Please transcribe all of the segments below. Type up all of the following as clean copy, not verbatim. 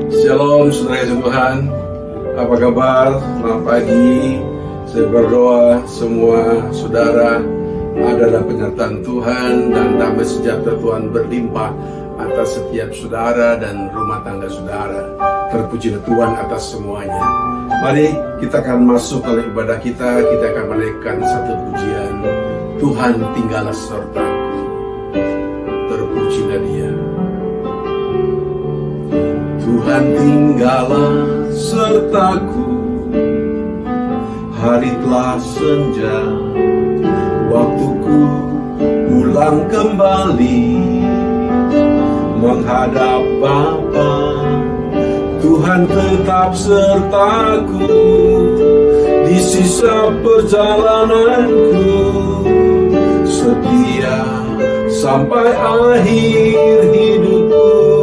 Shalom saudara Tuhan, apa kabar? Selamat pagi. Saya berdoa semua saudara adalah penyertaan Tuhan dan damai sejahtera Tuhan berlimpah atas setiap saudara dan rumah tangga saudara. Terpujilah Tuhan atas semuanya. Mari kita akan masuk ke ibadah kita akan menaikkan satu pujian. Tuhan tinggallah sertaku. Terpujilah Dia. Tuhan tinggallah sertaku, hari telah senja, waktuku pulang kembali menghadap Bapa. Tuhan tetap sertaku di sisa perjalananku, setia sampai akhir hidupku.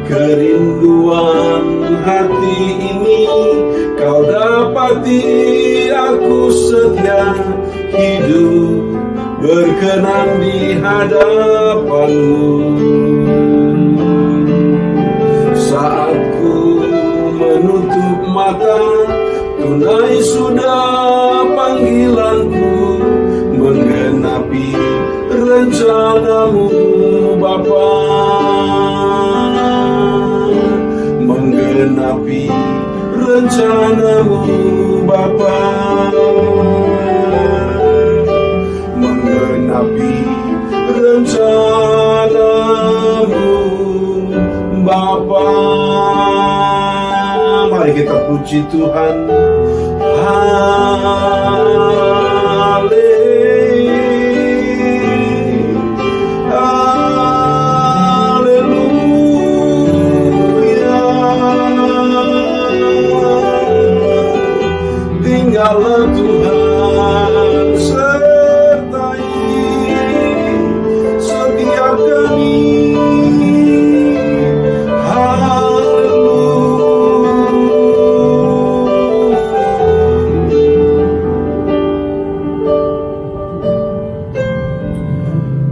Kerinduan hati ini kau dapati, aku setia hidup berkenan di hadapanmu. Saat ku menutup mata, tunai sudah panggilanku, menggenapi rencanamu Bapa, menggenapi rencanamu Bapa, menggenapi rencanamu Bapa. Mari kita puji Tuhan. Tinggallah Tuhan sertai setiap kami.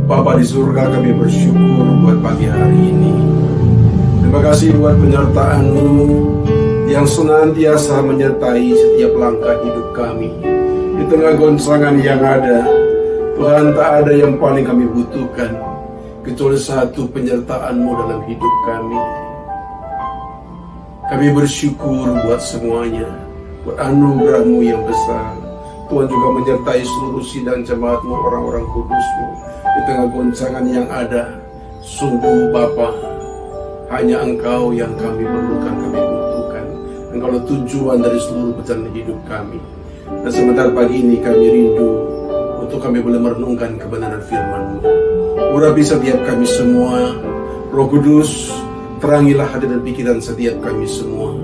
Bapa di surga, kami bersyukur buat pagi hari ini. Terima kasih buat penyertaan-Mu yang senantiasa menyertai setiap langkah hidup kami. Di tengah goncangan yang ada, Tuhan, tak ada yang paling kami butuhkan kecuali satu, penyertaan-Mu dalam hidup kami. Kami bersyukur buat semuanya, buat anugerah-Mu yang besar. Tuhan juga menyertai seluruh sidang jemaat-Mu, orang-orang kudus-Mu. Di tengah goncangan yang ada, sungguh Bapa, hanya Engkau yang kami perlukan, kami butuhkan. Engkaulah tujuan dari seluruh perjalanan hidup kami. Dan sebentar pagi ini kami rindu untuk kami boleh merenungkan kebenaran firman-Mu. Urapi setiap kami semua. Roh Kudus, terangilah hati dan pikiran setiap kami semua.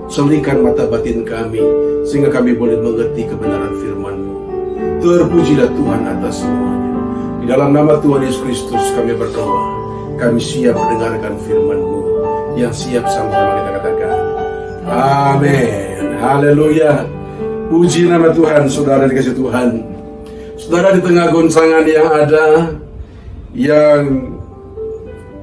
Selingkan mata batin kami, sehingga kami boleh mengerti kebenaran firman-Mu. Terpujilah Tuhan atas semuanya. Di dalam nama Tuhan Yesus Kristus kami berdoa. Kami siap mendengarkan firman-Mu, yang siap sama-sama kita katakan amin. Haleluya. Puji nama Tuhan. Saudara dikasih Tuhan, saudara, di tengah goncangan yang ada, yang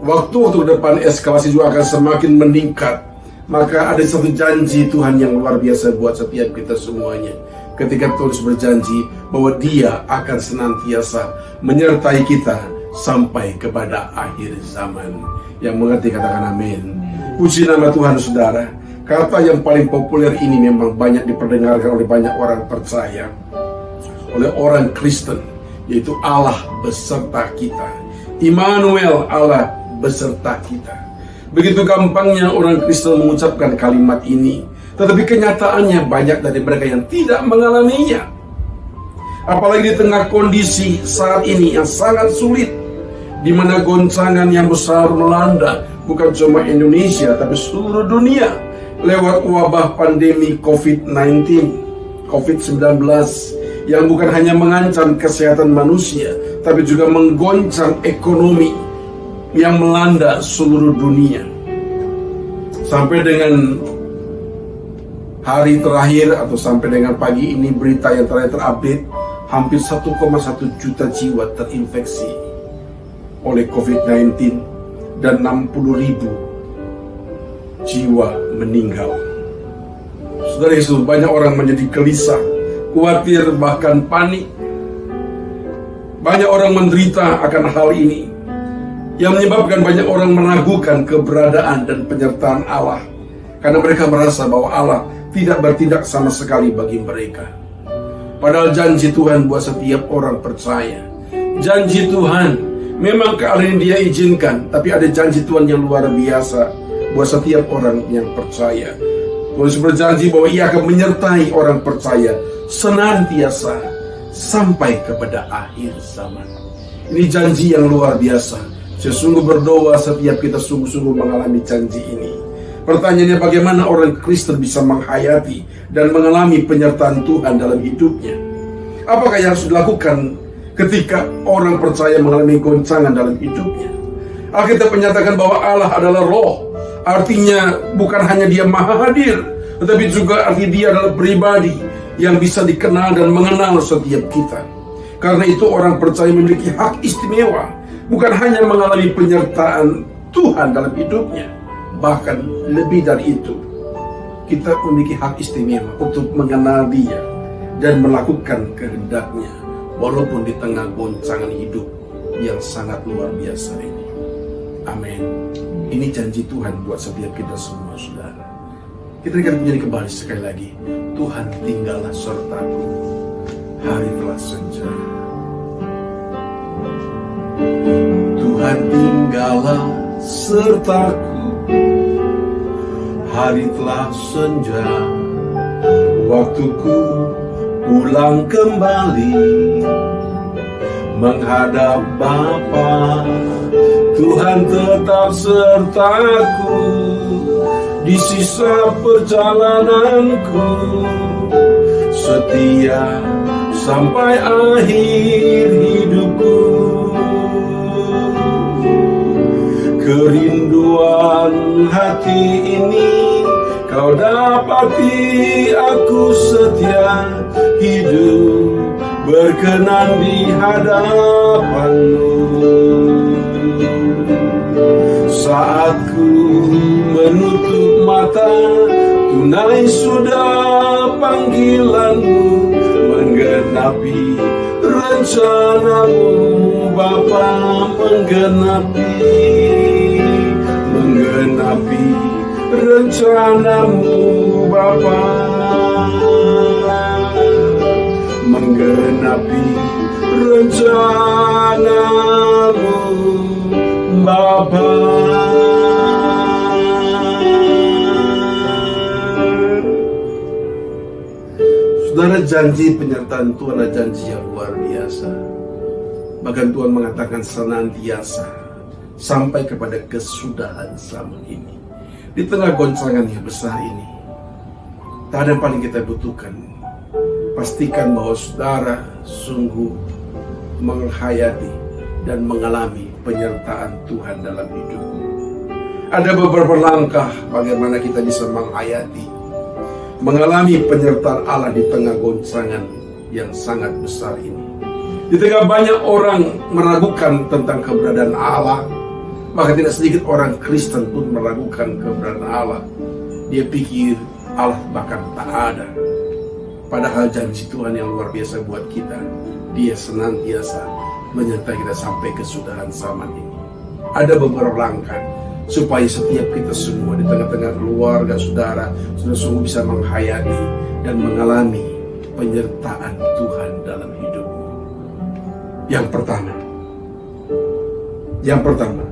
waktu depan eskalasi juga akan semakin meningkat, maka ada satu janji Tuhan yang luar biasa buat setiap kita semuanya. Ketika Tuhan berjanji bahwa Dia akan senantiasa menyertai kita sampai kepada akhir zaman. Yang mengerti katakan amin. Puji nama Tuhan. Saudara, kata yang paling populer ini memang banyak diperdengarkan oleh banyak orang percaya, oleh orang Kristen, yaitu Allah beserta kita. Immanuel, Allah beserta kita. Begitu gampangnya orang Kristen mengucapkan kalimat ini, tetapi kenyataannya banyak dari mereka yang tidak mengalaminya. Apalagi di tengah kondisi saat ini yang sangat sulit, di mana goncangan yang besar melanda bukan cuma Indonesia tapi seluruh dunia lewat wabah pandemi COVID-19 yang bukan hanya mengancam kesehatan manusia tapi juga menggoncang ekonomi yang melanda seluruh dunia. Sampai dengan hari terakhir atau sampai dengan pagi ini, berita yang terakhir terupdate, hampir 1,1 juta jiwa terinfeksi oleh COVID-19 dan 60.000 jiwa meninggal. Saudara Yesus, banyak orang menjadi gelisah, khawatir, bahkan panik. Banyak orang menderita akan hal ini, yang menyebabkan banyak orang meragukan keberadaan dan penyertaan Allah, karena mereka merasa bahwa Allah tidak bertindak sama sekali bagi mereka. Padahal janji Tuhan buat setiap orang percaya. Janji Tuhan memang kali ini Dia izinkan, tapi ada janji Tuhan yang luar biasa buat setiap orang yang percaya. Tuhan berjanji bahwa Ia akan menyertai orang percaya senantiasa sampai kepada akhir zaman. Ini janji yang luar biasa. Saya sungguh berdoa setiap kita sungguh-sungguh mengalami janji ini. Pertanyaannya, bagaimana orang Kristen bisa menghayati dan mengalami penyertaan Tuhan dalam hidupnya? Apakah yang harus dilakukan ketika orang percaya mengalami goncangan dalam hidupnya? Alkitab menyatakan bahwa Allah adalah roh. Artinya bukan hanya Dia maha hadir, tetapi juga arti Dia adalah pribadi yang bisa dikenal dan mengenal setiap kita. Karena itu orang percaya memiliki hak istimewa, bukan hanya mengalami penyertaan Tuhan dalam hidupnya, bahkan lebih dari itu, kita memiliki hak istimewa untuk mengenal Dia dan melakukan kehendak-Nya, walaupun di tengah goncangan hidup yang sangat luar biasa ini. Amin. Ini janji Tuhan buat setiap kita semua, saudara. Kita akan menjadi kembali sekali lagi. Tuhan tinggallah sertaku, hari telah senja. Tuhan tinggallah sertaku, hari telah senja. Waktuku pulang kembali menghadap Bapa. Tuhan tetap sertaku di sisa perjalananku, setia sampai akhir hidupku. Kerinduan hati ini Kau dapati, aku setia hidup berkenan di hadapan-Mu. Saat ku menutup mata, tunai sudah panggilan-Mu, menggenapi rencana-Mu Bapa, menggenapi rencana-Mu Bapa, menggenapi rencana-Mu Bapa. Saudara, janji penyertaan Tuhan adalah janji yang luar biasa. Bahkan Tuhan mengatakan senantiasa sampai kepada kesudahan zaman ini. Di tengah goncangan yang besar ini, tak ada yang paling kita butuhkan. Pastikan bahwa saudara sungguh menghayati dan mengalami penyertaan Tuhan dalam hidupmu. Ada beberapa langkah bagaimana kita bisa menghayati, mengalami penyertaan Allah di tengah goncangan yang sangat besar ini. Di tengah banyak orang meragukan tentang keberadaan Allah, maka tidak sedikit orang Kristen pun meragukan keberadaan Allah. Dia pikir Allah bahkan tak ada. Padahal janji Tuhan yang luar biasa buat kita, Dia senantiasa menyertai kita sampai kesudahan zaman ini. Ada beberapa langkah supaya setiap kita semua di tengah-tengah keluarga, saudara, sungguh bisa menghayati dan mengalami penyertaan Tuhan dalam hidupmu. Yang pertama,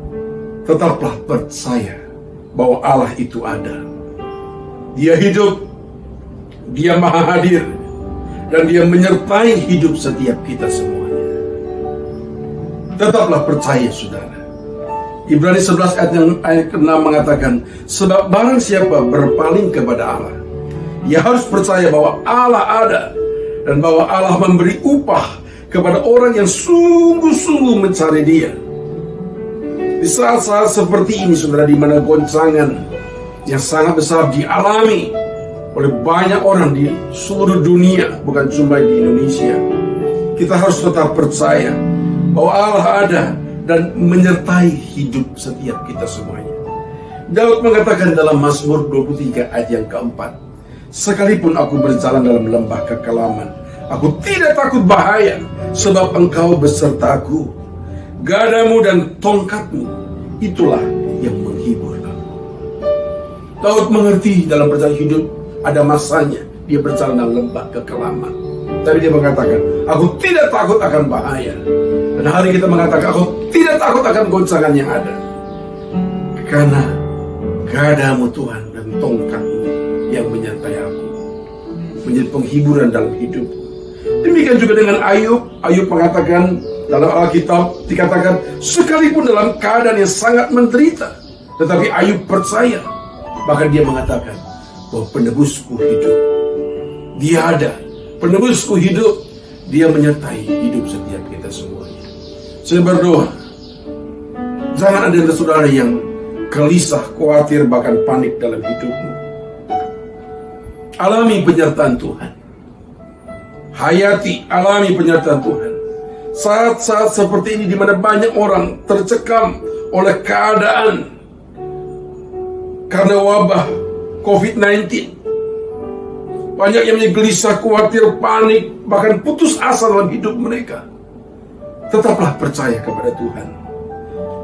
tetaplah percaya bahwa Allah itu ada. Dia hidup, Dia maha hadir, dan Dia menyertai hidup setiap kita semuanya. Tetaplah percaya, saudara. Ibrani 11 ayat ke-6 mengatakan, sebab barang siapa berpaling kepada Allah, ia harus percaya bahwa Allah ada, dan bahwa Allah memberi upah kepada orang yang sungguh-sungguh mencari Dia. Di saat-saat seperti ini, saudara, di mana goncangan yang sangat besar dialami oleh banyak orang di seluruh dunia, bukan cuma di Indonesia, kita harus tetap percaya bahwa Allah ada dan menyertai hidup setiap kita semuanya. Daud mengatakan dalam Mazmur 23 ayat yang keempat, sekalipun aku berjalan dalam lembah kekelaman, aku tidak takut bahaya, sebab engkau besertaku. Gadamu dan tongkatmu, itulah yang menghibur aku. Daud mengerti dalam perjalanan hidup ada masanya dia berjalan dalam lembah kekelaman, tapi dia mengatakan, aku tidak takut akan bahaya. Dan hari kita mengatakan, aku tidak takut akan goncangan yang ada, karena gadamu Tuhan dan tongkatmu yang menyertai aku, menjadi penghiburan dalam hidupku. Demikian juga dengan Ayub. Ayub mengatakan dalam Alkitab, dikatakan sekalipun dalam keadaan yang sangat menderita, tetapi Ayub percaya. Bahkan dia mengatakan bahwa penebusku hidup. Dia ada, penebusku hidup. Dia menyertai hidup setiap kita semuanya. Saya berdoa, jangan ada dari saudara yang gelisah, khawatir, bahkan panik dalam hidupmu. Alami penyertaan Tuhan. Hayati, alami penyertaan Tuhan. Saat-saat seperti ini di mana banyak orang tercekam oleh keadaan karena wabah COVID-19. Banyak yang menjadi gelisah, khawatir, panik, bahkan putus asa dalam hidup mereka. Tetaplah percaya kepada Tuhan.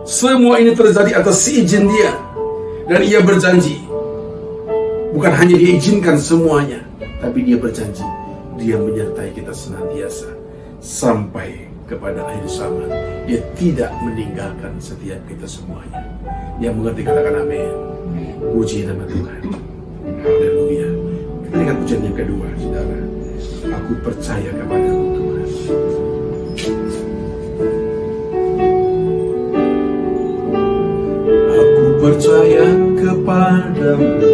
Semua ini terjadi atas izin Dia, dan Ia berjanji. Bukan hanya Dia izinkan semuanya, tapi Dia berjanji Dia menyertai kita senantiasa sampai kepada akhir zaman. Dia tidak meninggalkan setiap kita semuanya. Yang mengerti katakan amin. Puji nama Tuhan. Haleluya. Kita lihat pujian yang kedua, saudara. Aku percaya kepadamu Tuhan. Aku percaya kepadamu,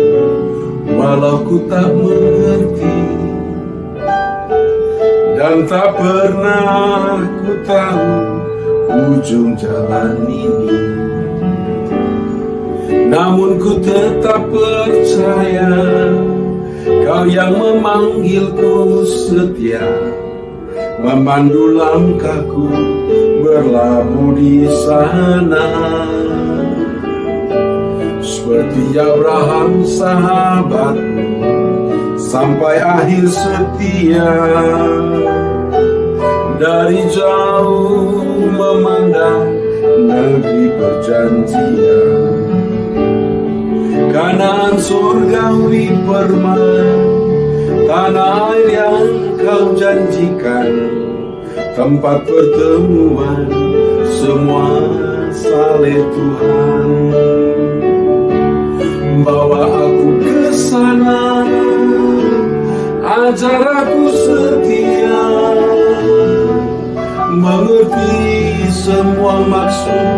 walau ku tak mengerti, dan tak pernah ku tahu ujung jalan ini. Namun ku tetap percaya, Kau yang memanggilku setia, memandu langkahku berlabuh di sana. Seperti Abraham sahabatmu, sampai akhir setia. Dari jauh memandang negeri perjanjian, Kanaan surgawi permai, tanah air yang Kau janjikan, tempat pertemuan semua saleh Tuhan. Bawa aku ke sana, ajar aku setia, mengerti semua maksud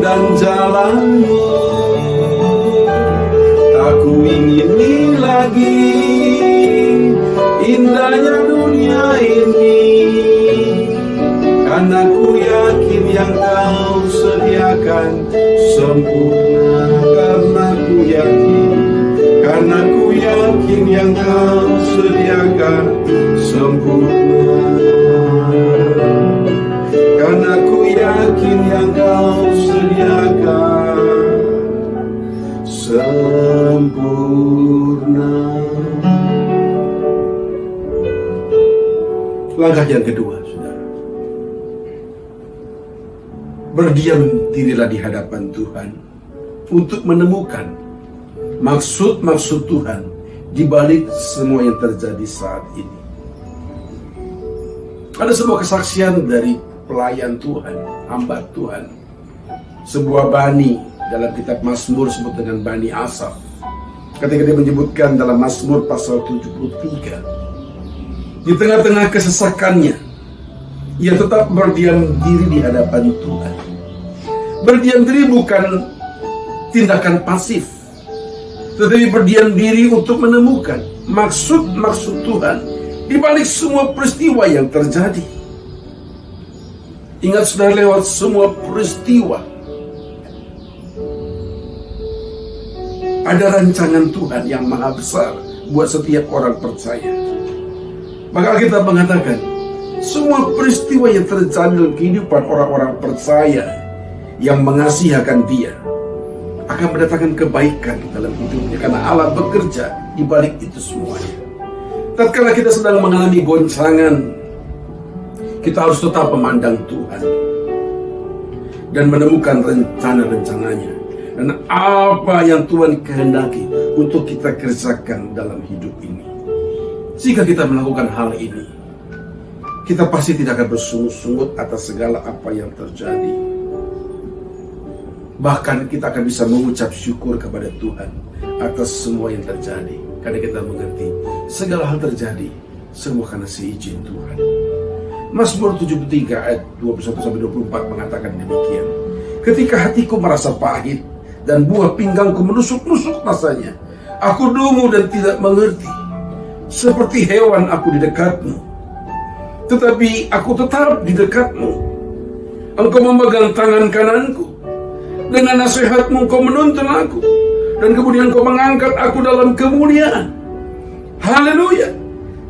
dan jalanmu. Aku ingin ini lagi, indahnya dunia ini, karena ku yakin yang Kau sediakan sempurna. Karena ku yakin yang Kau sediakan sempurna. Karena ku yakin yang Kau sediakan sempurna. Langkah yang kedua, saudara. Berdiam dirilah di hadapan Tuhan untuk menemukan maksud-maksud Tuhan di balik semua yang terjadi saat ini. Ada sebuah kesaksian dari pelayan Tuhan, hamba Tuhan, sebuah bani dalam kitab Mazmur disebut dengan Bani Asaf. Ketika dia menyebutkan dalam Mazmur pasal 73, di tengah-tengah kesesakannya, ia tetap berdiam diri di hadapan Tuhan. Berdiam diri bukan tindakan pasif, tetapi berdiam diri untuk menemukan maksud-maksud Tuhan di balik semua peristiwa yang terjadi. Ingat, sudah lewat semua peristiwa, ada rancangan Tuhan yang maha besar buat setiap orang percaya. Maka kita mengatakan, semua peristiwa yang terjadi dalam kehidupan orang-orang percaya yang mengasihi akan dia akan mendatangkan kebaikan dalam hidupnya, karena Allah bekerja di balik itu semuanya. Tatkala kita sedang mengalami goncangan, kita harus tetap memandang Tuhan dan menemukan rencana-rencananya dan apa yang Tuhan kehendaki untuk kita kerjakan dalam hidup ini. Jika kita melakukan hal ini, kita pasti tidak akan bersungut-sungut atas segala apa yang terjadi. Bahkan kita akan bisa mengucap syukur kepada Tuhan atas semua yang terjadi, karena kita mengerti segala hal terjadi semua karena seizin Tuhan. Mazmur 73 ayat 21-24 mengatakan demikian. Ketika hatiku merasa pahit dan buah pinggangku menusuk-nusuk rasanya, aku dungu dan tidak mengerti. Seperti hewan aku di dekatmu, tetapi aku tetap di dekatmu. Engkau memegang tangan kananku, dengan nasihatmu engkau menuntun aku, dan kemudian engkau mengangkat aku dalam kemuliaan. Haleluya.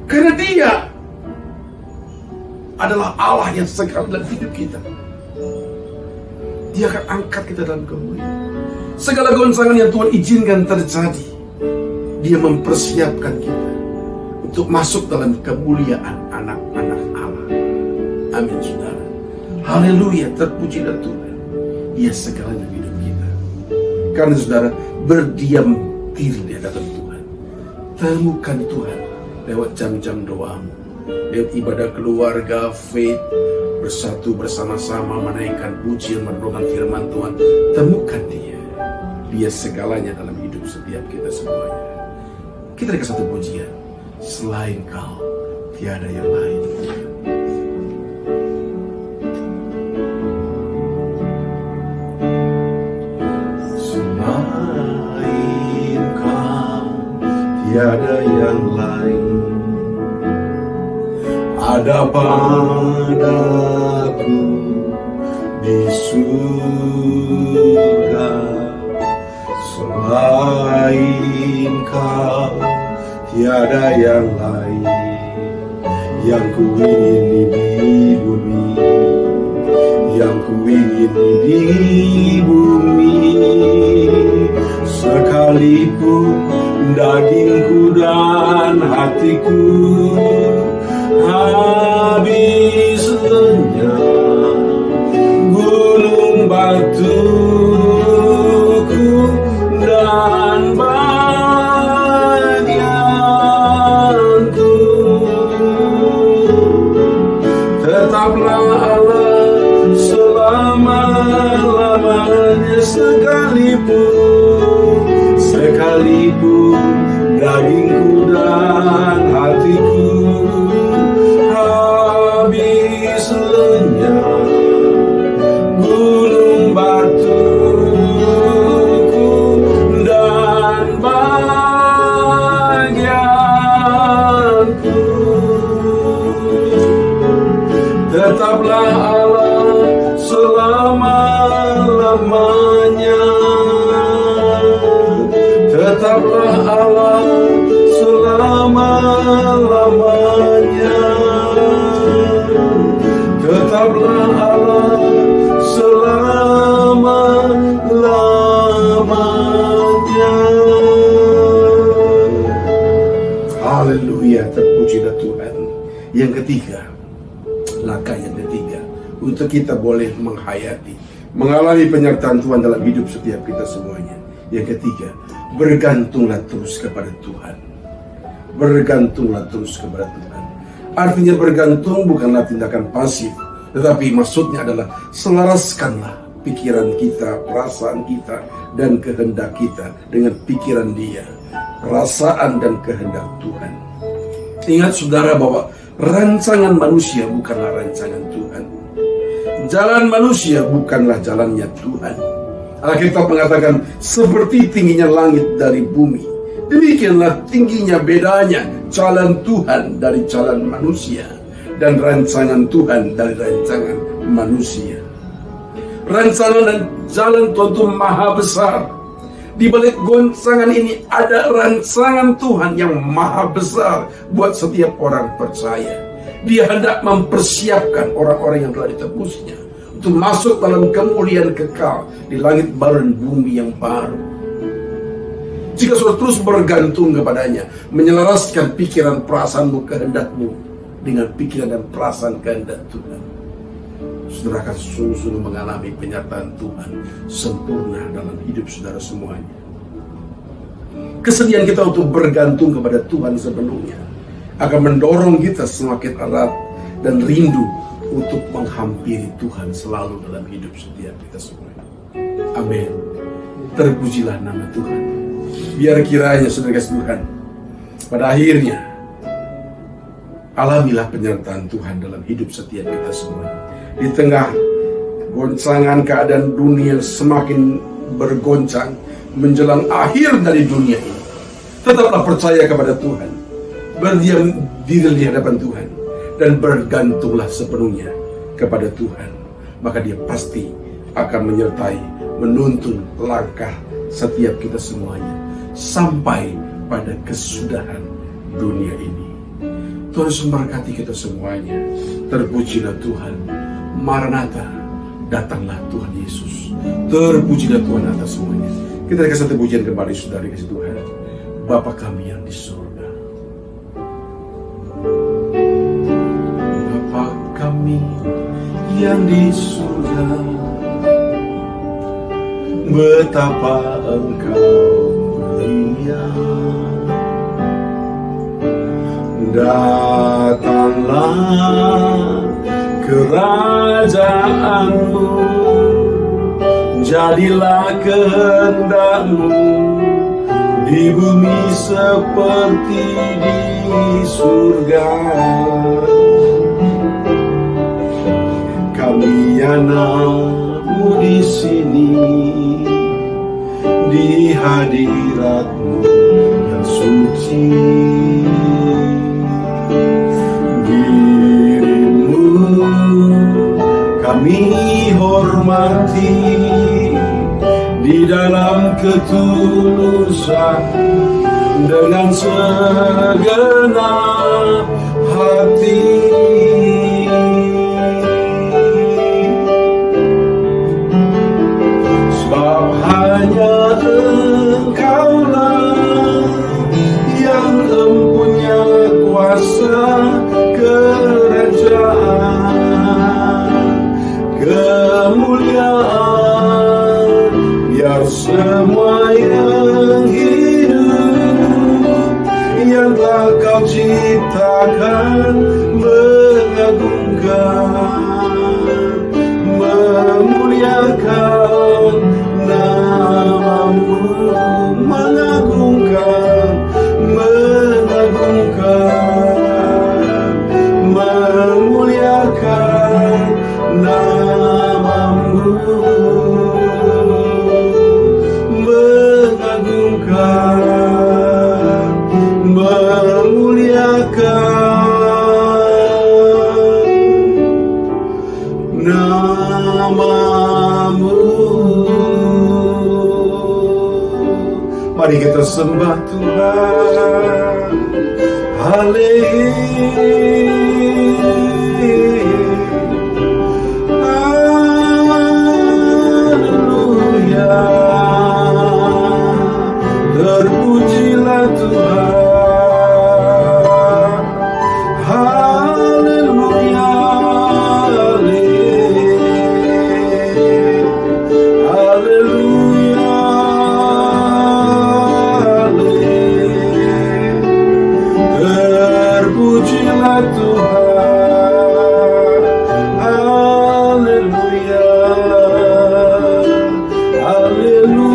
Karena dia adalah Allah yang sekali dalam hidup kita. Dia akan angkat kita dalam kemuliaan. Segala goncangan yang Tuhan izinkan terjadi, dia mempersiapkan kita untuk masuk dalam kemuliaan anak-anak Allah. Amin, saudara. Haleluya, terpujilah Tuhan. Dia segalanya hidup kita. Karena saudara, berdiam diri di hadapan Tuhan. Temukan Tuhan lewat jam-jam doamu, lewat ibadah keluarga, faith, bersatu bersama-sama menaikkan pujian, merenungkan firman Tuhan. Temukan dia. Dia segalanya dalam hidup setiap kita semuanya. Kita dikasih satu pujian. Selain kau, tiada yang lain. Selain kau, tiada yang lain. Ada padaku di surga. Selain kau, tiada yang lain. Yang ku ingin di bumi, yang ku ingin di bumi. Sekalipun dagingku dan hatiku habis lenyap, gunung batuku dan bagianku, tetaplah Allah selama-lamanya. Sekalipun dagingku dan hatiku habis lenyap, gunung batuku dan bagianku, tetaplah Allah selama-lamanya. Tetaplah Allah selama-lamanya. Tetaplah Allah selama-lamanya. Haleluya, terpujilah Tuhan. Yang ketiga, langkah yang ketiga untuk kita boleh menghayati, mengalami penyertaan Tuhan dalam hidup setiap kita semuanya. Yang ketiga, bergantunglah terus kepada Tuhan. Bergantunglah terus kepada Tuhan. Artinya bergantung bukanlah tindakan pasif, tetapi maksudnya adalah selaraskanlah pikiran kita, perasaan kita, dan kehendak kita dengan pikiran Dia, perasaan dan kehendak Tuhan. Ingat saudara bahwa rancangan manusia bukanlah rancangan Tuhan. Jalan manusia bukanlah jalannya Tuhan. Alkitab mengatakan seperti tingginya langit dari bumi, demikianlah tingginya bedanya jalan Tuhan dari jalan manusia, dan rancangan Tuhan dari rancangan manusia. Rancangan dan jalan Tuhan itu maha besar. Di balik goncangan ini ada rancangan Tuhan yang maha besar buat setiap orang percaya. Dia hendak mempersiapkan orang-orang yang telah ditebusnya untuk masuk dalam kemuliaan kekal di langit baru dan bumi yang baru. Jika saudara terus bergantung kepadanya, menyelaraskan pikiran perasaanmu kehendakmu dengan pikiran dan perasaan kehendak Tuhan, saudara akan sungguh-sungguh mengalami penyertaan Tuhan sempurna dalam hidup saudara semuanya. Kesediaan kita untuk bergantung kepada Tuhan sepenuhnya akan mendorong kita semakin erat dan rindu untuk menghampiri Tuhan selalu dalam hidup setiap kita semuanya. Amin. Terpujilah nama Tuhan. Biar kiranya saudara Tuhan, pada akhirnya alamilah penyertaan Tuhan dalam hidup setiap kita semuanya. Di tengah goncangan keadaan dunia yang semakin bergoncang menjelang akhir dari dunia ini, tetaplah percaya kepada Tuhan, berdiam diri di hadapan Tuhan, dan bergantunglah sepenuhnya kepada Tuhan. Maka Dia pasti akan menyertai, menuntun langkah setiap kita semuanya sampai pada kesudahan dunia ini. Tuhan Yesus memberkati kita semuanya. Terpujilah Tuhan. Maranatha, datanglah Tuhan Yesus. Terpujilah Tuhan atas semuanya. Kita kasih satu pujian kembali, saudara kasih Tuhan. Bapa kami yang di surga. Bapa kami yang di surga, betapa Engkau mulia. Datanglah kerajaanmu, jadilah kehendak-Mu di bumi seperti di surga. Kami anak-Mu di sini, di hadirat-Mu yang suci. Kami hormati di dalam ketulusan dengan segenap hati. Sebab hanya Engkaulah yang mempunyai kuasa kerajaan, kemuliaan, biar semua yang hidup yang telah Kau ciptakan mengagungkan, memuliakan nama-Mu, mengagungkan, memuliakan nama-Mu, mengagungkan, memuliakan nama-Mu. Mari kita sembah Tuhan. Haleluya. Terpujilah Tuhan. Haleluya. Haleluya. Terpujilah Tuhan. Haleluya. Haleluya.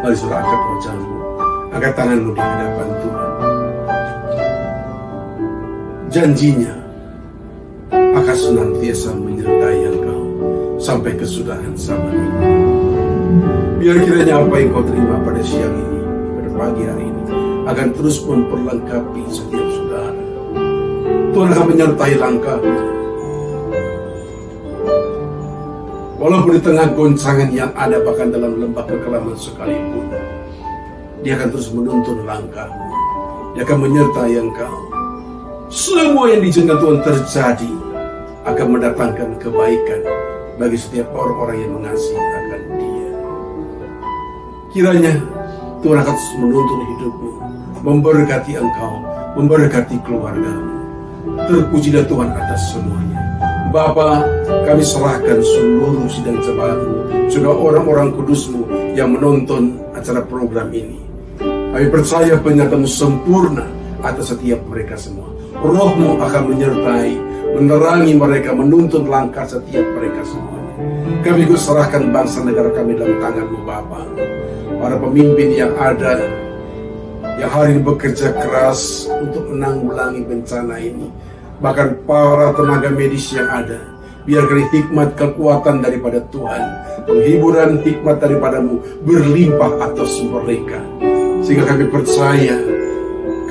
Mari saudara angkat wajahmu, angkat tanganmu di hadapan Tuhan. Janjinya akan senantiasa menyertai engkau sampai kesudahan zaman ini. Biar kiranya apa yang kau terima pada siang ini, pada pagi hari ini, akan terus memperlengkapi setiap saudara. Tuhan akan menyertai langkahmu. Walaupun di tengah goncangan yang ada, bahkan dalam lembah kekelaman sekalipun, Dia akan terus menuntun langkahmu. Dia akan menyertai engkau. semua yang diizinkan Tuhan terjadi akan mendatangkan kebaikan bagi setiap orang-orang yang mengasihi akan Dia. Kiranya Tuhan akan menuntun hidupmu, memberkati engkau, memberkati keluargamu. Terpujilah Tuhan atas semuanya. Bapa, kami serahkan seluruh sidang jemaatmu, juga orang-orang kudusmu yang menonton acara program ini. Kami percaya penyertamu sempurna atas setiap mereka semua. Rohmu akan menyertai, menerangi mereka, menuntun langkah setiap mereka semuanya. Kami juga serahkan bangsa negara kami dalam tanganmu Bapa. Para pemimpin yang ada, yang hari ini bekerja keras untuk menanggulangi bencana ini, bahkan para tenaga medis yang ada, biarkan hikmat kekuatan daripada Tuhan, penghiburan hikmat daripadamu berlimpah atas mereka, sehingga kami percaya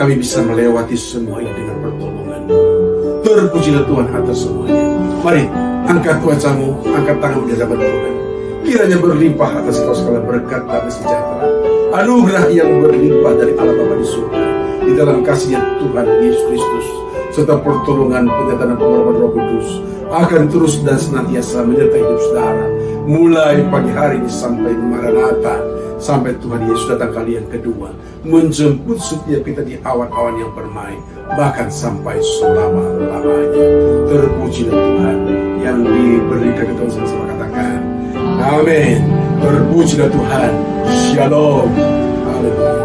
kami bisa melewati semua ini dengan pertolongan. Terpujilah Tuhan atas semuanya. Mari angkat wajahmu, angkat tanganmu di hadapan Tuhan. Kiranya berlimpah atas kau segala berkat dan sejahtera, anugerah yang berlimpah dari Allah Bapa di surga, di dalam kasih Tuhan Yesus Kristus, serta pertolongan penyertaan pengurapan Roh Kudus akan terus dan senantiasa menyertai hidup saudara, mulai pagi hari ini sampai Maranatha, sampai Tuhan Yesus datang kali yang kedua, menjemput setiap kita di awan-awan yang permai, bahkan sampai selama-lamanya. Terpujilah Tuhan yang diberikan ke Tuhan sama-sama katakan amin. Terpujilah Tuhan. Shalom. Haleluya.